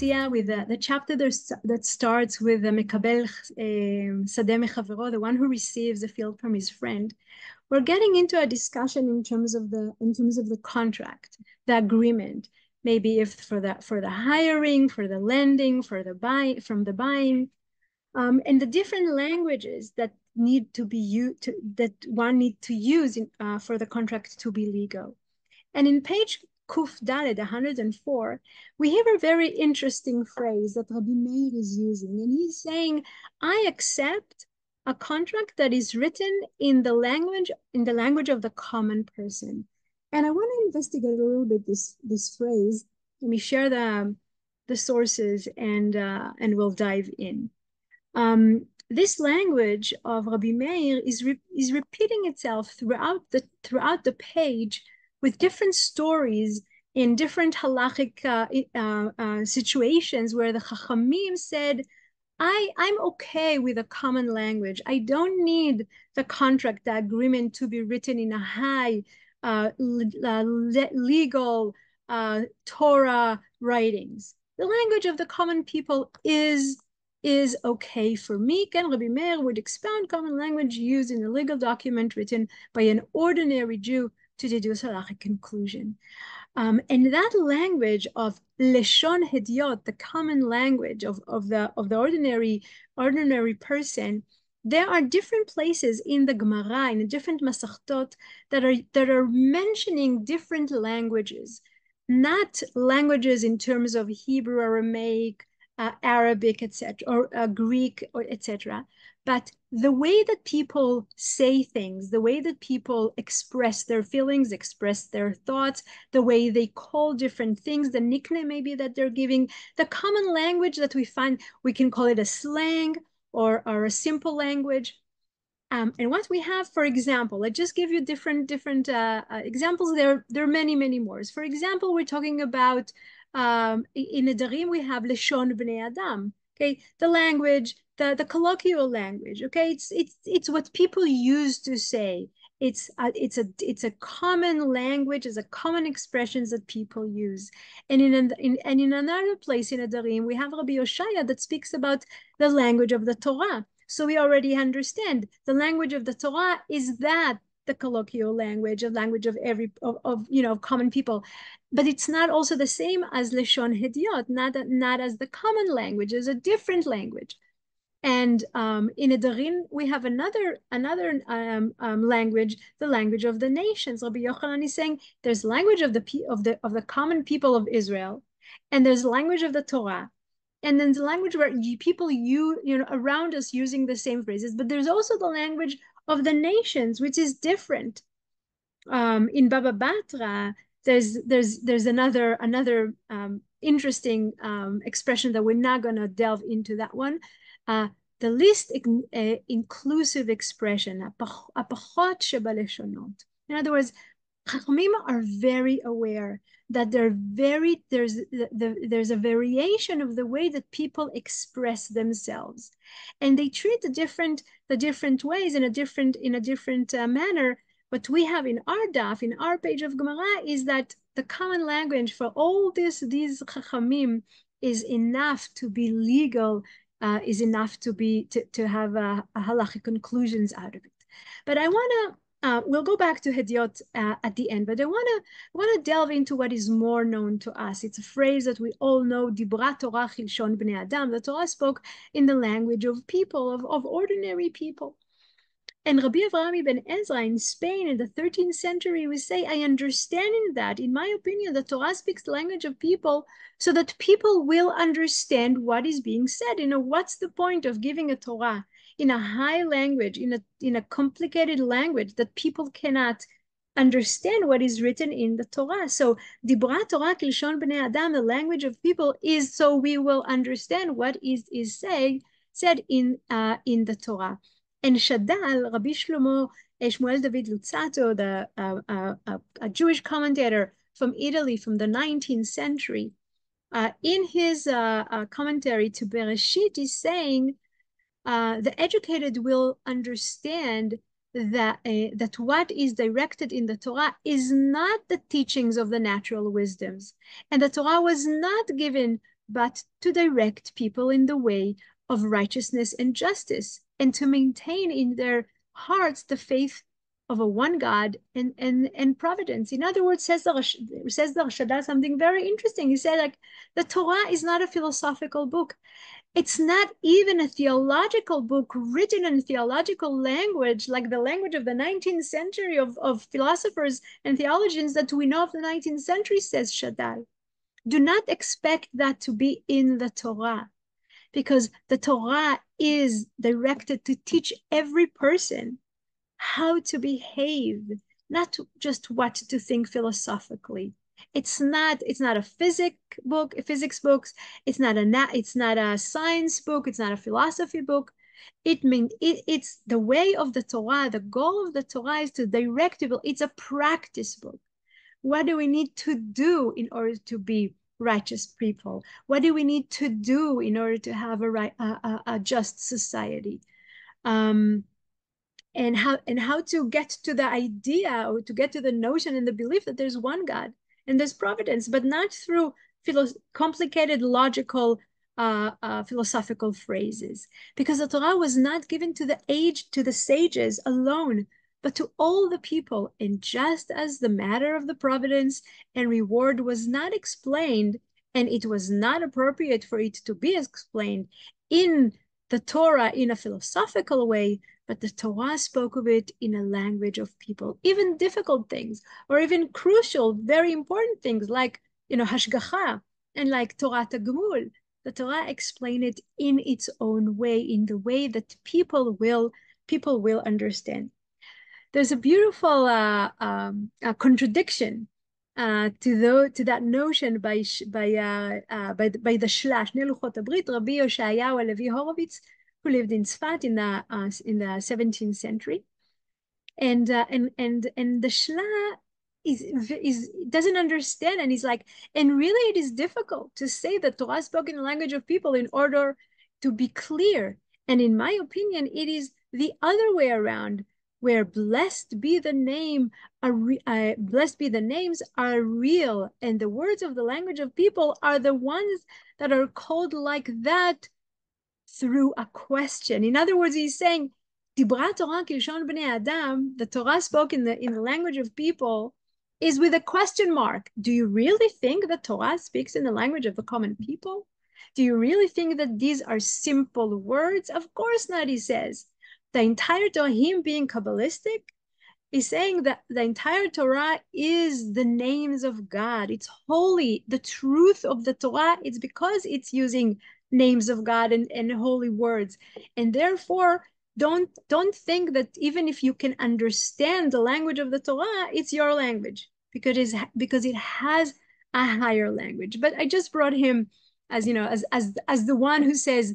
Metzia, with the chapter that starts with the Mekabel Sadeh Mechavero, the one who receives a field from his friend. We're getting into a discussion in terms of the contract, the agreement, maybe if for the hiring, for the lending, for the buying, and the different languages that need to be used, that one need to use for the contract to be legal. And in page Kuf Dalet 104, we hear a very interesting phrase that Rabbi Meir is using, and he's saying, "I accept a contract that is written in the language of the common person." And I want to investigate a little bit this phrase. Let me share the sources, and we'll dive in. This language of Rabbi Meir is repeating itself throughout the page, with different stories in different halachic situations where the Chachamim said, I'm okay with a common language. I don't need the contract, the agreement to be written in a high legal Torah writings. The language of the common people is okay for me. Ken Rabbi Meir would expound common language used in a legal document written by an ordinary Jew to deduce halachic conclusion. And that language of Leshon Hediot, the common language of the ordinary person, there are different places in the Gemara, in the different Masechtot, that are mentioning different languages, not languages in terms of Hebrew, Aramaic, Arabic, etc., or Greek, or etc., but the way that people say things, the way that people express their feelings, express their thoughts, the way they call different things, the nickname maybe that they're giving, the common language that we find, we can call it a slang or a simple language. And what we have, for example, let's just give you different examples. There are many more. For example, we're talking about in Nedarim, we have Leshon Bnei Adam. Okay, the language, the colloquial language. Okay, it's what people used to say. It's a common language, it's a common expressions that people use. And in another place in Nedarim, we have Rabbi Yoshaya that speaks about the language of the Torah. So we already understand the language of the Torah is that the colloquial language, a language of common people, but it's not also the same as Leshon Hediot, not as the common language, it's a different language. And in Nedarim, we have another language, the language of the nations. Rabbi Yochanan is saying there's language of the common people of Israel, and there's language of the Torah. And then the language where people around us using the same phrases, but there's also the language of the nations, which is different. In Bava Batra, there's another interesting expression that we're not going to delve into that one. The least inclusive expression, apachot shebaleshonot. In other words, Chachamim are very aware that there's a variation of the way that people express themselves, and they treat the different ways in a different manner. What we have in our daf, in our page of Gemara, is that the common language for all these Chachamim is enough to be legal, is enough to have a halachic conclusions out of it. But I want to. We'll go back to Hediot at the end, but I want to delve into what is more known to us. It's a phrase that we all know, Dibra Torah Chilshon Bnei Adam. The Torah spoke in the language of people, of ordinary people. And Rabbi Avraham ibn Ezra in Spain in the 13th century would say, I understand in that, in my opinion, the Torah speaks the language of people so that people will understand what is being said. What's the point of giving a Torah in a high language, in a complicated language that people cannot understand what is written in the Torah? So Dibra Torah Kilshon Bnei Adam, the language of people, is so we will understand what is said in the Torah. And Shaddal, Rabbi Shlomo Shmuel David Luzzatto, a Jewish commentator from Italy from the 19th century, in his commentary to Bereshit, is saying, the educated will understand that what is directed in the Torah is not the teachings of the natural wisdoms. And the Torah was not given but to direct people in the way of righteousness and justice, and to maintain in their hearts the faith of a one God and providence. In other words, says the Rashada something very interesting. He said, like, the Torah is not a philosophical book. It's not even a theological book written in theological language, like the language of the 19th century of philosophers and theologians that we know of the 19th century, says Shaddai. Do not expect that to be in the Torah, because the Torah is directed to teach every person how to behave, not just what to think philosophically. It's not a physics book. It's not a science book. It's not a philosophy book. It's the way of the Torah. The goal of the Torah is to direct people. It's a practice book. What do we need to do in order to be righteous people? What do we need to do in order to have a just society? And how to get to the idea, or to get to the notion and the belief that there's one God and there's providence, but not through complicated logical philosophical phrases, because the Torah was not given to the sages alone, but to all the people. And just as the matter of the providence and reward was not explained, and it was not appropriate for it to be explained in the Torah in a philosophical way, but the Torah spoke of it in a language of people, even difficult things, or even crucial, very important things like, hashgacha, and like Torah Tagmul. The Torah explained it in its own way, in the way that people will understand. There's a beautiful contradiction to that notion by the Shlash, Shnei Luchot HaBrit, Rabbi Yoshayahu Levi Horowitz, who lived in Tzfat in the 17th century, and the Shla is doesn't understand, and he's like, and really it is difficult to say that Torah spoken in the language of people in order to be clear. And in my opinion, it is the other way around, where blessed be the names are real, and the words of the language of people are the ones that are called like that through a question. In other words, he's saying, Dibra Torah kilshon bnei Adam, the Torah spoke in the language of people, is with a question mark. Do you really think that Torah speaks in the language of the common people? Do you really think that these are simple words? Of course not, he says. The entire Torah, him being Kabbalistic, is saying that the entire Torah is the names of God. It's holy. The truth of the Torah, it's because it's using names of God and holy words. And therefore, don't think that even if you can understand the language of the Torah, it's your language, because it has a higher language. But I just brought him as the one who says,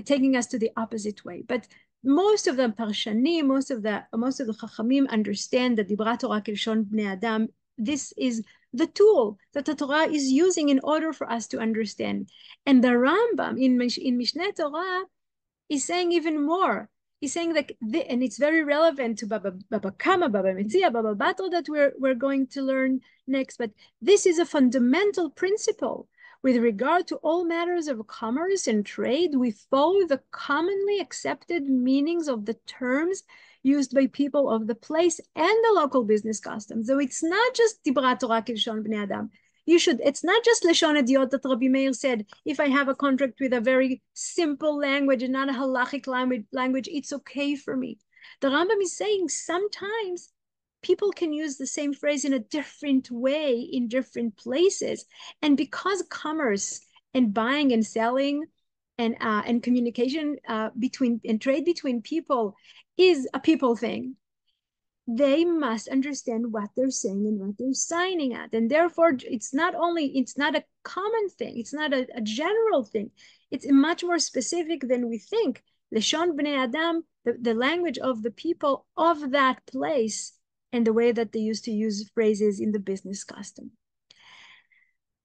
taking us to the opposite way. But most of the Parshanim, most of the Chachamim understand that Dibra Torah Kilshon Bnei Adam. This is the tool that the Torah is using in order for us to understand. And the Rambam in Mishneh Torah is saying even more. He's saying that, and it's very relevant to Baba Kama, Baba Metzia, Baba Batro that we're going to learn next. But this is a fundamental principle. With regard to all matters of commerce and trade, we follow the commonly accepted meanings of the terms used by people of the place and the local business customs. So it's not just Dibra Torah Kilshon Bnei Adam. It's not just Leshon Idiot that Rabbi Meir said, if I have a contract with a very simple language and not a halachic language, it's okay for me. The Rambam is saying sometimes people can use the same phrase in a different way in different places. And because commerce and buying and selling and communication and trade between people is a people thing, they must understand what they're saying and what they're signing at. And therefore, it's not a common thing, it's not a general thing. It's much more specific than we think. Leshon Bnei Adam, the language of the people of that place, and the way that they used to use phrases in the business custom.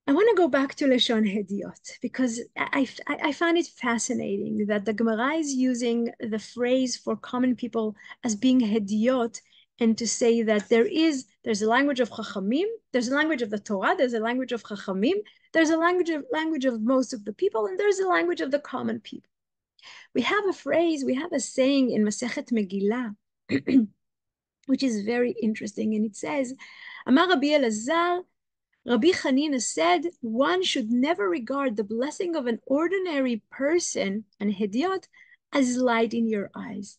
I want to go back to Leshon Hediot, because I find it fascinating that the Gemara is using the phrase for common people as being Hediot, and to say that there's a language of Chachamim, there's a language of the Torah, there's a language of Chachamim, there's a language of most of the people, and there's a language of the common people. We have a phrase, we have a saying in Masechet Megillah, which is very interesting, and it says, Amar Rabbi Elazar, Rabbi Hanina said, one should never regard the blessing of an ordinary person, an hediot, as light in your eyes.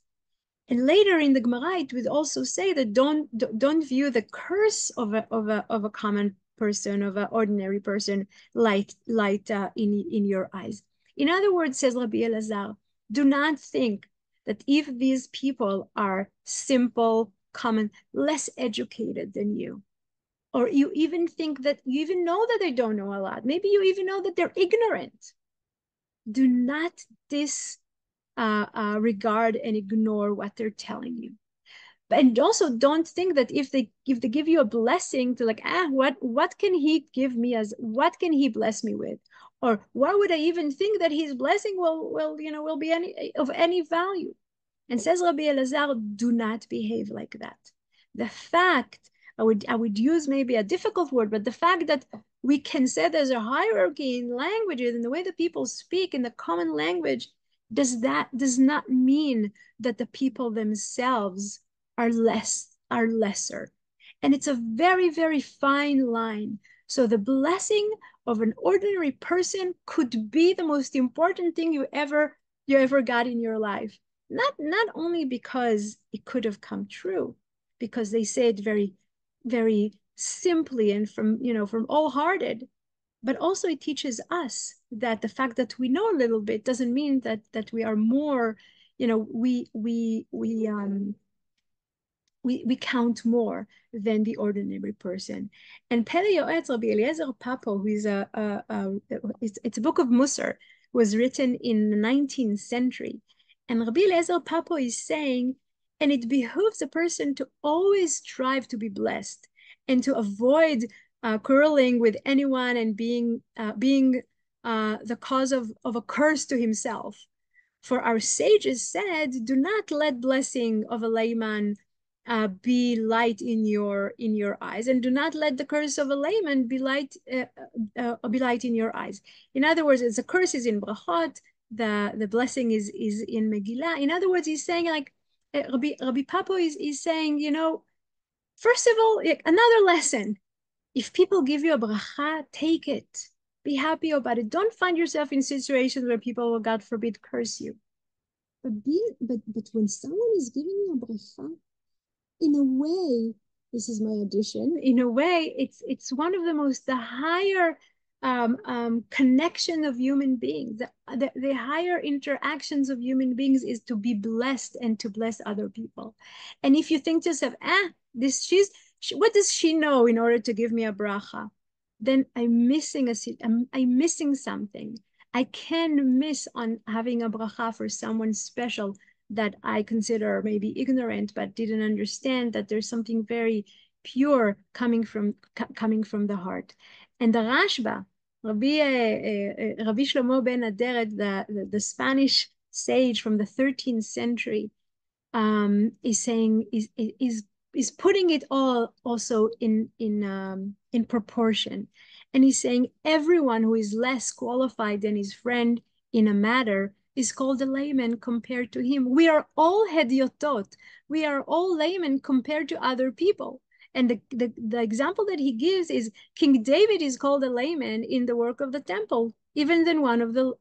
And later in the Gemara, it would also say that don't view the curse of a common person, of an ordinary person, light in your eyes. In other words, says Rabbi Elazar, do not think that if these people are simple, common, less educated than you, or you even think that you even know that they don't know a lot, maybe you even know that they're ignorant, do not disregard and ignore what they're telling you. And also don't think that if they give you a blessing to like, what can he give me as, what can he bless me with? Or why would I even think that his blessing will be of any value? And says Rabbi Elazar, do not behave like that. The fact, I would use maybe a difficult word, but the fact that we can say there's a hierarchy in languages and the way that people speak in the common language does not mean that the people themselves are lesser. And it's a very, very fine line. So the blessing of an ordinary person could be the most important thing you ever got in your life. Not only because it could have come true, because they say it very, very simply and from all hearted, but also it teaches us that the fact that we know a little bit doesn't mean that we are more, we count more than the ordinary person. And Pele Yoetz Rabbi Eliezer Papo, who is it's a book of Musar, was written in the 19th century. And Rabbi Eliezer Papo is saying, and it behooves a person to always strive to be blessed and to avoid quarreling with anyone and being the cause of a curse to himself. For our sages said, do not let blessing of a layman be light in your eyes, and do not let the curse of a layman be light in your eyes. In other words, as the curse is in brachot, the blessing is in Megillah. In other words, he's saying like Rabbi Papo is saying, first of all, another lesson. If people give you a bracha, take it. Be happy about it. Don't find yourself in situations where people will, God forbid, curse you. But when someone is giving you a bracha, in a way, this is my addition, in a way, it's one of the higher connection of human beings. The higher interactions of human beings is to be blessed and to bless other people. And if you think to yourself, what does she know in order to give me a bracha? Then I'm missing something. I can miss on having a bracha for someone special that I consider maybe ignorant, but didn't understand that there's something very pure coming from the heart. And the Rashba, Rabbi Shlomo ben Aderet, the Spanish sage from the 13th century, is saying is putting it all also in proportion, and he's saying everyone who is less qualified than his friend in a matter is called a layman compared to him. We are all hediotot. We are all laymen compared to other people. And the example that he gives is King David is called a layman in the work of the temple, even than one of the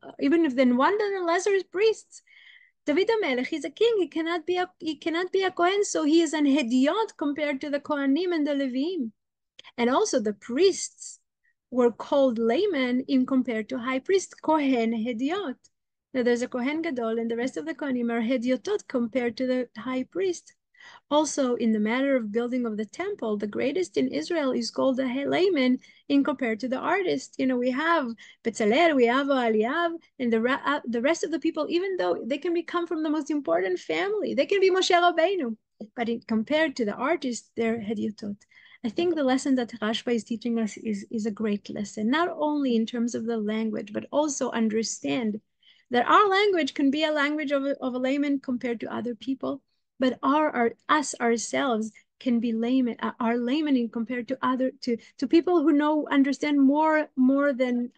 lesser priests. David HaMelech is a king. He cannot be a Kohen, so he is an hediot compared to the Kohanim and the Levim. And also the priests were called laymen in compared to high priest, Kohen hediot. Now there's a Kohen Gadol, and the rest of the Kohanim are hediotot compared to the high priest. Also, in the matter of building of the temple, the greatest in Israel is called a layman in compared to the artist. We have Bezalel, we have Eliav, and the rest of the people, even though they can come from the most important family, they can be Moshe Rabbeinu, but compared to the artist, they're hediotot. I think the lesson that Rashba is teaching us is a great lesson, not only in terms of the language, but also understand that our language can be a language of a layman compared to other people, but us ourselves can be layman, are layman compared to people who understand more than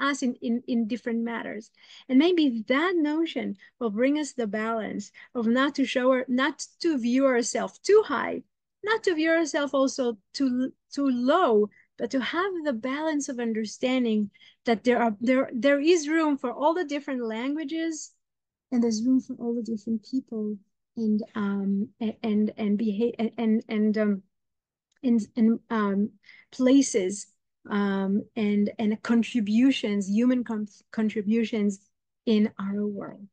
us in different matters. And maybe that notion will bring us the balance of not to view ourselves too high, not to view ourselves also too low, but to have the balance of understanding that there is room for all the different languages, and there's room for all the different people, and behave and places, and contributions, human contributions in our world.